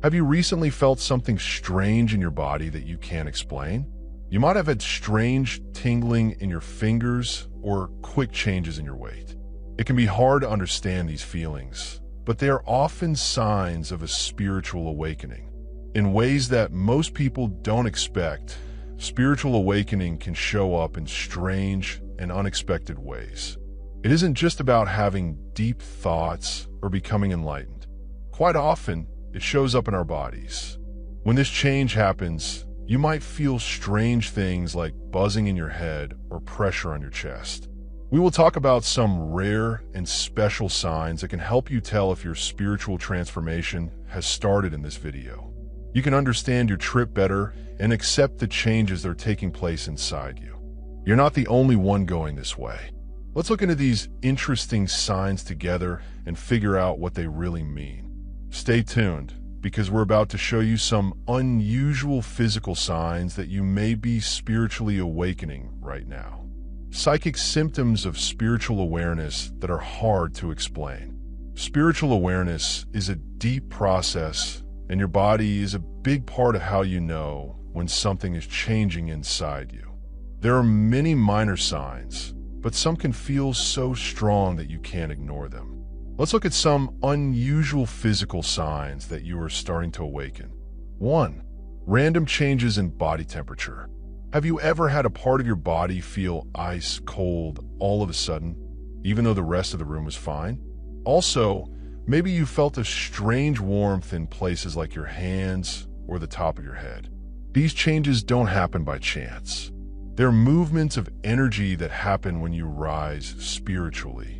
Have you recently felt something strange in your body that you can't explain? You might have had strange tingling in your fingers or quick changes in your weight. It can be hard to understand these feelings, but they are often signs of a spiritual awakening. In ways that most people don't expect, spiritual awakening can show up in strange and unexpected ways. It isn't just about having deep thoughts or becoming enlightened. Quite often, it shows up in our bodies. When this change happens, you might feel strange things like buzzing in your head or pressure on your chest. We will talk about some rare and special signs that can help you tell if your spiritual transformation has started in this video. You can understand your trip better and accept the changes that are taking place inside you. You're not the only one going this way. Let's look into these interesting signs together and figure out what they really mean. Stay tuned, because we're about to show you some unusual physical signs that you may be spiritually awakening right now. Psychic symptoms of spiritual awareness that are hard to explain. Spiritual awareness is a deep process, and your body is a big part of how you know when something is changing inside you. There are many minor signs, but some can feel so strong that you can't ignore them. Let's look at some unusual physical signs that you are starting to awaken. 1. Random changes in body temperature. Have you ever had a part of your body feel ice cold all of a sudden, even though the rest of the room was fine? Also, maybe you felt a strange warmth in places like your hands or the top of your head. These changes don't happen by chance. They're movements of energy that happen when you rise spiritually.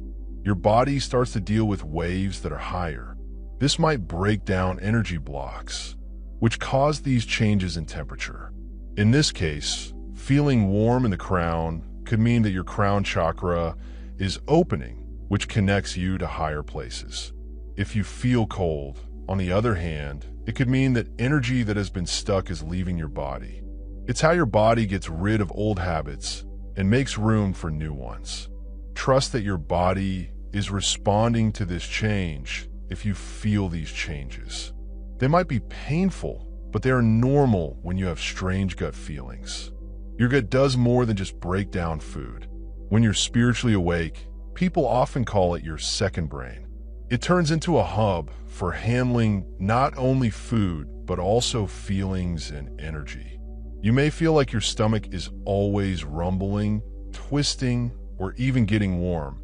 Your body starts to deal with waves that are higher. This might break down energy blocks, which cause these changes in temperature. In this case, feeling warm in the crown could mean that your crown chakra is opening, which connects you to higher places. If you feel cold, on the other hand, it could mean that energy that has been stuck is leaving your body. It's how your body gets rid of old habits and makes room for new ones. Trust that your body is responding to this change if you feel these changes. They might be painful, but they are normal when you have strange gut feelings. Your gut does more than just break down food. When you're spiritually awake, people often call it your second brain. It turns into a hub for handling not only food, but also feelings and energy. You may feel like your stomach is always rumbling, twisting, or even getting warm,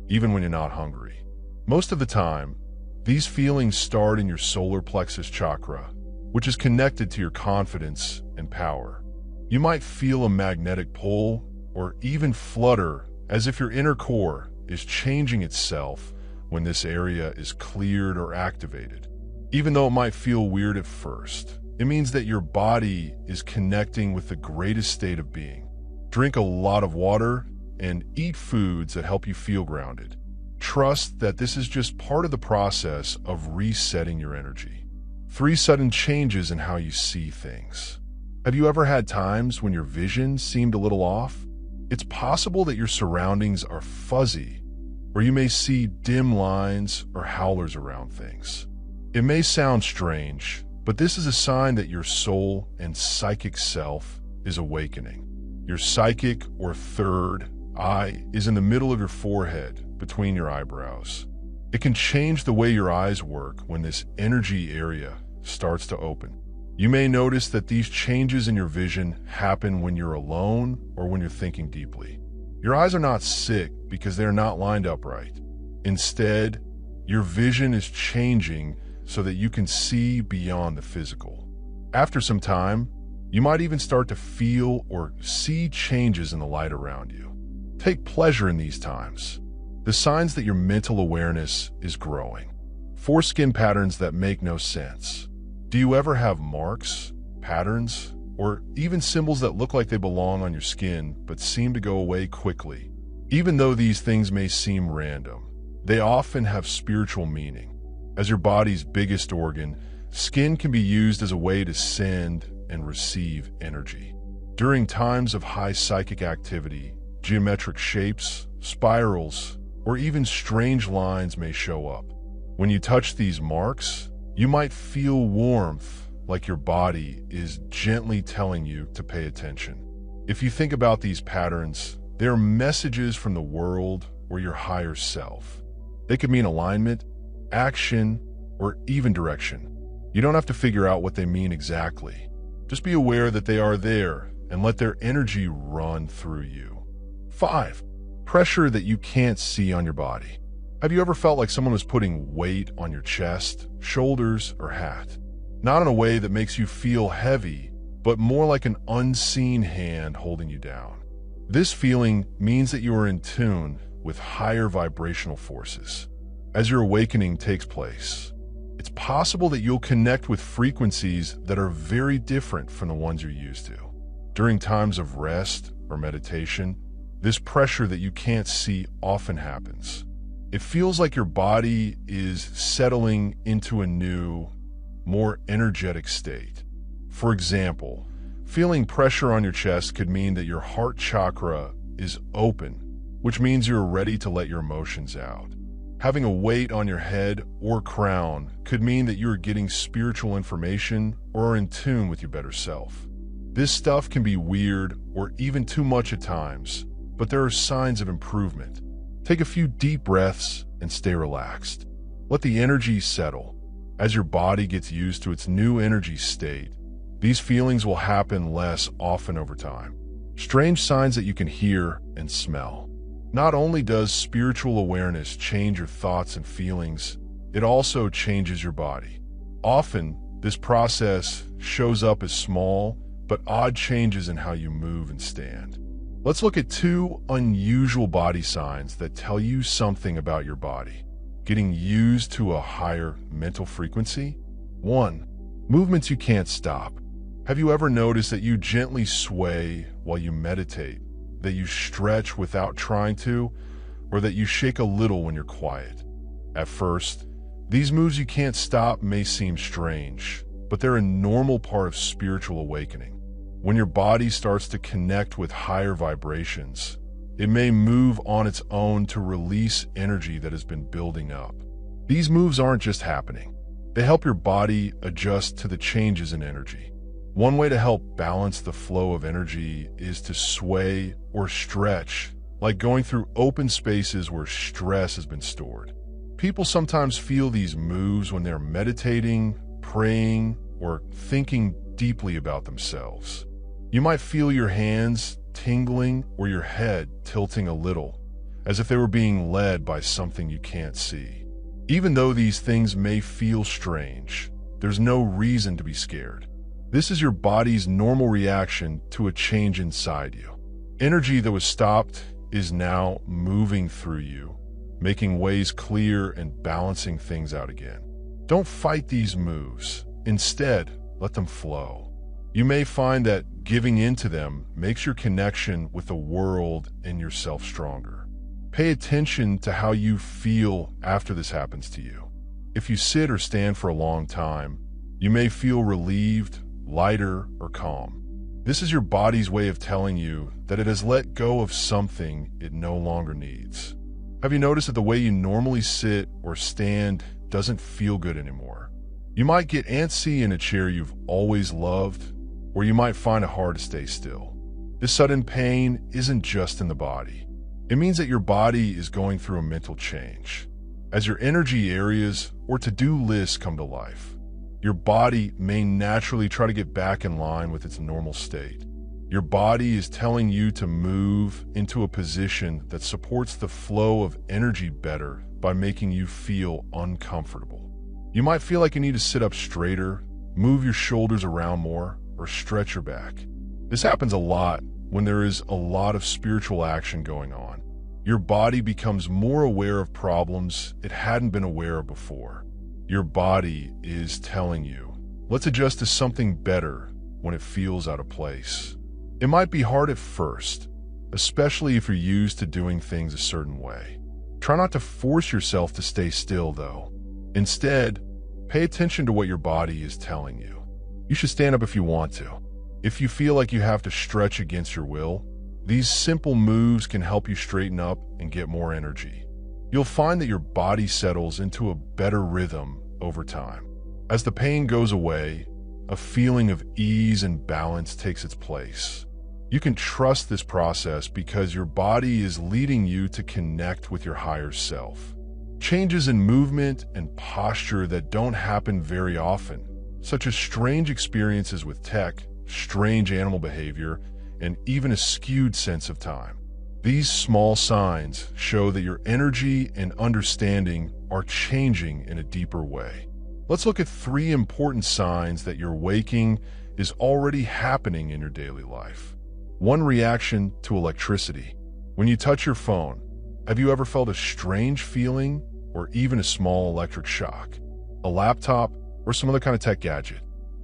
even when you're not hungry. Most of the time, these feelings start in your solar plexus chakra, which is connected to your confidence and power. You might feel a magnetic pull or even flutter as if your inner core is changing itself when this area is cleared or activated. Even though it might feel weird at first, it means that your body is connecting with the greatest state of being. Drink a lot of water and eat foods that help you feel grounded. Trust that this is just part of the process of resetting your energy. 3 sudden changes in how you see things. Have you ever had times when your vision seemed a little off? It's possible that your surroundings are fuzzy, or you may see dim lines or howlers around things. It may sound strange, but this is a sign that your soul and psychic self is awakening. Your psychic or third eye is in the middle of your forehead, between your eyebrows. It can change the way your eyes work when this energy area starts to open. You may notice that these changes in your vision happen when you're alone or when you're thinking deeply. Your eyes are not sick because they're not lined up right. Instead, your vision is changing so that you can see beyond the physical. After some time, you might even start to feel or see changes in the light around you. Take pleasure in these times. The signs that your mental awareness is growing. 4 skin patterns that make no sense. Do you ever have marks, patterns, or even symbols that look like they belong on your skin but seem to go away quickly? Even though these things may seem random, they often have spiritual meaning. As your body's biggest organ, skin can be used as a way to send and receive energy. During times of high psychic activity, geometric shapes, spirals, or even strange lines may show up. When you touch these marks, You might feel warmth, like your body is gently telling you to pay attention. If you think about these patterns, they are messages from the world or your higher self. They could mean alignment, action, or even direction. You don't have to figure out what they mean exactly. Just be aware that they are there and let their energy run through you. 5. Pressure that you can't see on your body. Have you ever felt like someone was putting weight on your chest, shoulders, or hat? Not in a way that makes you feel heavy, but more like an unseen hand holding you down. This feeling means that you are in tune with higher vibrational forces. As your awakening takes place, it's possible that you'll connect with frequencies that are very different from the ones you're used to. During times of rest or meditation, this pressure that you can't see often happens. It feels like your body is settling into a new, more energetic state. For example, feeling pressure on your chest could mean that your heart chakra is open, which means you're ready to let your emotions out. Having a weight on your head or crown could mean that you're getting spiritual information or are in tune with your better self. This stuff can be weird or even too much at times, but there are signs of improvement. Take a few deep breaths and stay relaxed. Let the energy settle. As your body gets used to its new energy state, these feelings will happen less often over time. Strange signs that you can hear and smell. Not only does spiritual awareness change your thoughts and feelings, it also changes your body. Often, this process shows up as small but odd changes in how you move and stand. Let's look at 2 unusual body signs that tell you something about your body getting used to a higher mental frequency. 1. Movements you can't stop. Have you ever noticed that you gently sway while you meditate, that you stretch without trying to, or that you shake a little when you're quiet? At first, these moves you can't stop may seem strange, but they're a normal part of spiritual awakening. When your body starts to connect with higher vibrations, it may move on its own to release energy that has been building up. These moves aren't just happening. They help your body adjust to the changes in energy. One way to help balance the flow of energy is to sway or stretch, like going through open spaces where stress has been stored. People sometimes feel these moves when they're meditating, praying, or thinking deeply about themselves. You might feel your hands tingling or your head tilting a little, as if they were being led by something you can't see. Even though these things may feel strange, there's no reason to be scared. This is your body's normal reaction to a change inside you. Energy that was stopped is now moving through you, making ways clear and balancing things out again. Don't fight these moves. Instead, let them flow. You may find that giving into them makes your connection with the world and yourself stronger. Pay attention to how you feel after this happens to you. If you sit or stand for a long time, you may feel relieved, lighter, or calm. This is your body's way of telling you that it has let go of something it no longer needs. Have you noticed that the way you normally sit or stand doesn't feel good anymore? You might get antsy in a chair you've always loved, or you might find it hard to stay still. This sudden pain isn't just in the body. It means that your body is going through a mental change. As your energy areas or to-do lists come to life, your body may naturally try to get back in line with its normal state. Your body is telling you to move into a position that supports the flow of energy better by making you feel uncomfortable. You might feel like you need to sit up straighter, move your shoulders around more, or stretch your back. This happens a lot when there is a lot of spiritual action going on. Your body becomes more aware of problems it hadn't been aware of before. Your body is telling you, let's adjust to something better when it feels out of place. It might be hard at first, especially if you're used to doing things a certain way. Try not to force yourself to stay still, though. Instead, pay attention to what your body is telling you. You should stand up if you want to. If you feel like you have to stretch against your will, these simple moves can help you straighten up and get more energy. You'll find that your body settles into a better rhythm over time. As the pain goes away, a feeling of ease and balance takes its place. You can trust this process because your body is leading you to connect with your higher self. Changes in movement and posture that don't happen very often, such as strange experiences with tech, strange animal behavior, and even a skewed sense of time. These small signs show that your energy and understanding are changing in a deeper way. Let's look at 3 important signs that your waking is already happening in your daily life. 1. Reaction to electricity. When you touch your phone, have you ever felt a strange feeling or even a small electric shock? A laptop or some other kind of tech gadget?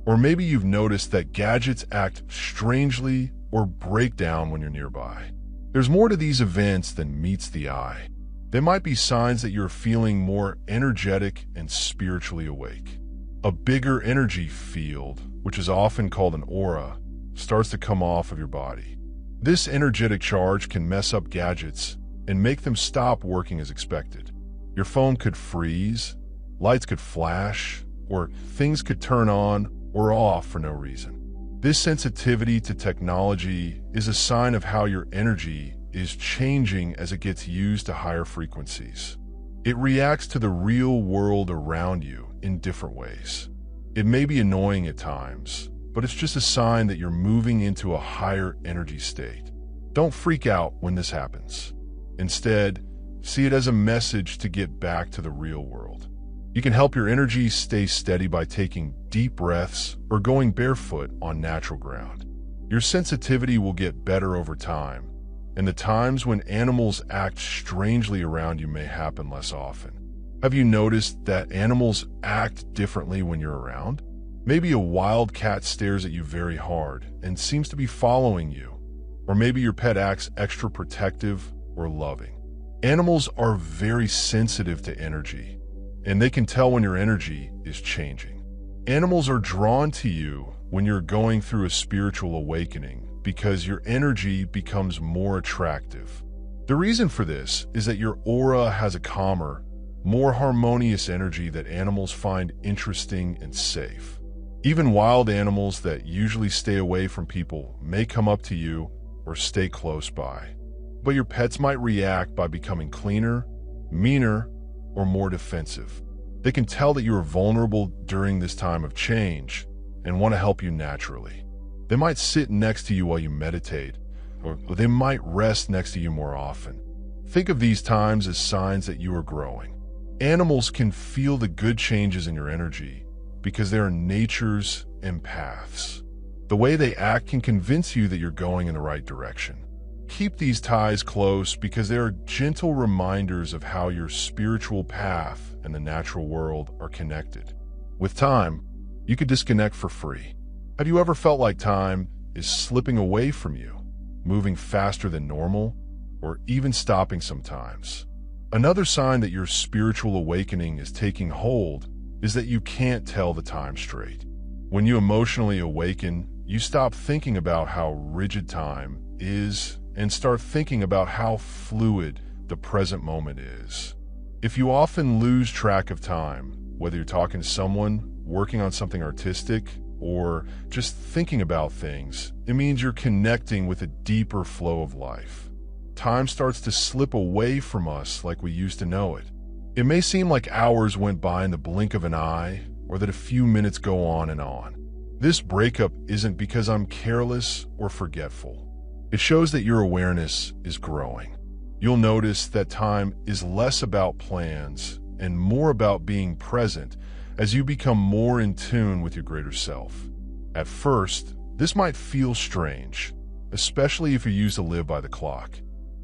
Or maybe you've noticed that gadgets act strangely or break down when you're nearby. There's more to these events than meets the eye. They might be signs that you're feeling more energetic and spiritually awake. A bigger energy field, which is often called an aura, starts to come off of your body. This energetic charge can mess up gadgets and make them stop working as expected. Your phone could freeze, lights could flash, or things could turn on or off for no reason. This sensitivity to technology is a sign of how your energy is changing as it gets used to higher frequencies. It reacts to the real world around you in different ways. It may be annoying at times, but it's just a sign that you're moving into a higher energy state. Don't freak out when this happens. Instead, see it as a message to get back to the real world. You can help your energy stay steady by taking deep breaths or going barefoot on natural ground. Your sensitivity will get better over time, and the times when animals act strangely around you may happen less often. Have you noticed that animals act differently when you're around? Maybe a wild cat stares at you very hard and seems to be following you, or maybe your pet acts extra protective or loving. Animals are very sensitive to energy, and they can tell when your energy is changing. Animals are drawn to you when you're going through a spiritual awakening because your energy becomes more attractive. The reason for this is that your aura has a calmer, more harmonious energy that animals find interesting and safe. Even wild animals that usually stay away from people may come up to you or stay close by. But your pets might react by becoming cleaner, meaner, or more defensive. They can tell that you are vulnerable during this time of change and want to help you naturally. They might sit next to you while you meditate, or they might rest next to you more often. Think of these times as signs that you are growing. Animals can feel the good changes in your energy because they are nature's empaths. The way they act can convince you that you're going in the right direction. Keep these ties close because they are gentle reminders of how your spiritual path and the natural world are connected. With time, you could disconnect for free. Have you ever felt like time is slipping away from you, moving faster than normal, or even stopping sometimes? Another sign that your spiritual awakening is taking hold is that you can't tell the time straight. When you emotionally awaken, you stop thinking about how rigid time is and start thinking about how fluid the present moment is. If you often lose track of time, whether you're talking to someone, working on something artistic, or just thinking about things, it means you're connecting with a deeper flow of life. Time starts to slip away from us like we used to know it. It may seem like hours went by in the blink of an eye, or that a few minutes go on and on. This breakup isn't because I'm careless or forgetful. It shows that your awareness is growing. You'll notice that time is less about plans and more about being present as you become more in tune with your greater self. At first, this might feel strange, especially if you're used to live by the clock.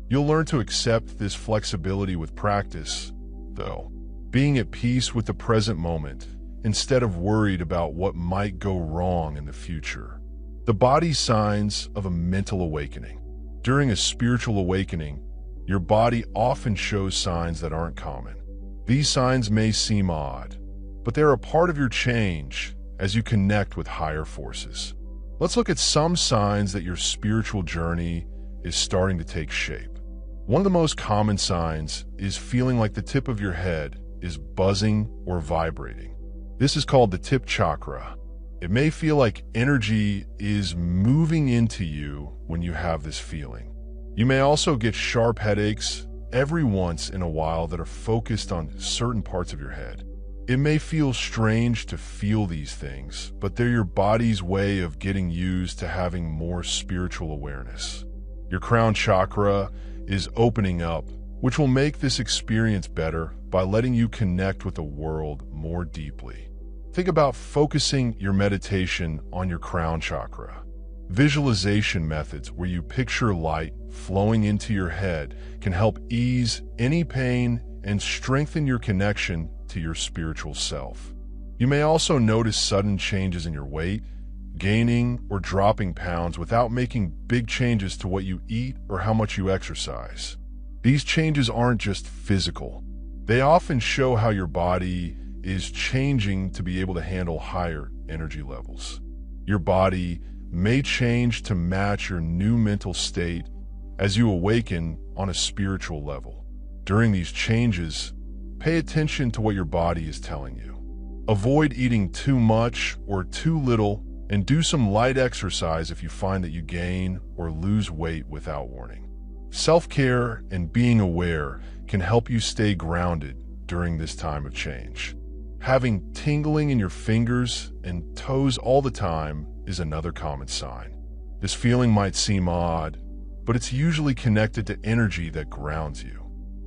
You'll learn to accept this flexibility with practice, though, being at peace with the present moment instead of worried about what might go wrong in the future. The body's signs of a mental awakening. During a spiritual awakening, your body often shows signs that aren't common. These signs may seem odd, but they're a part of your change as you connect with higher forces. Let's look at some signs that your spiritual journey is starting to take shape. One of the most common signs is feeling like the tip of your head is buzzing or vibrating. This is called the tip chakra. It may feel like energy is moving into you when you have this feeling. You may also get sharp headaches every once in a while that are focused on certain parts of your head. It may feel strange to feel these things, but they're your body's way of getting used to having more spiritual awareness. Your crown chakra is opening up, which will make this experience better by letting you connect with the world more deeply. Think about focusing your meditation on your crown chakra. Visualization methods where you picture light flowing into your head can help ease any pain and strengthen your connection to your spiritual self. You may also notice sudden changes in your weight, gaining or dropping pounds without making big changes to what you eat or how much you exercise. These changes aren't just physical. They often show how your body is changing to be able to handle higher energy levels. Your body may change to match your new mental state as you awaken on a spiritual level. During these changes, pay attention to what your body is telling you. Avoid eating too much or too little, and do some light exercise if you find that you gain or lose weight without warning. Self-care and being aware can help you stay grounded during this time of change. Having tingling in your fingers and toes all the time is another common sign. This feeling might seem odd, but it's usually connected to energy that grounds you.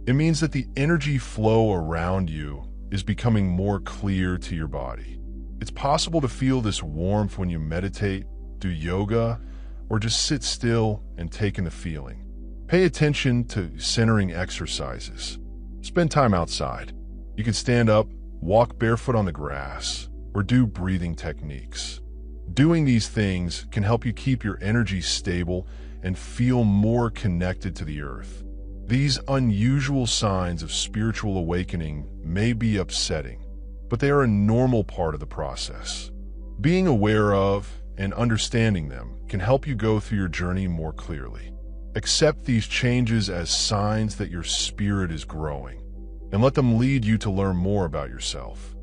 It means that the energy flow around you is becoming more clear to your body. It's possible to feel this warmth when you meditate, do yoga, or just sit still and take in the feeling. Pay attention to centering exercises. Spend time outside. You can stand up, walk barefoot on the grass, or do breathing techniques. Doing these things can help you keep your energy stable and feel more connected to the earth. These unusual signs of spiritual awakening may be upsetting, but they are a normal part of the process. Being aware of and understanding them can help you go through your journey more clearly. Accept these changes as signs that your spirit is growing, and let them lead you to learn more about yourself.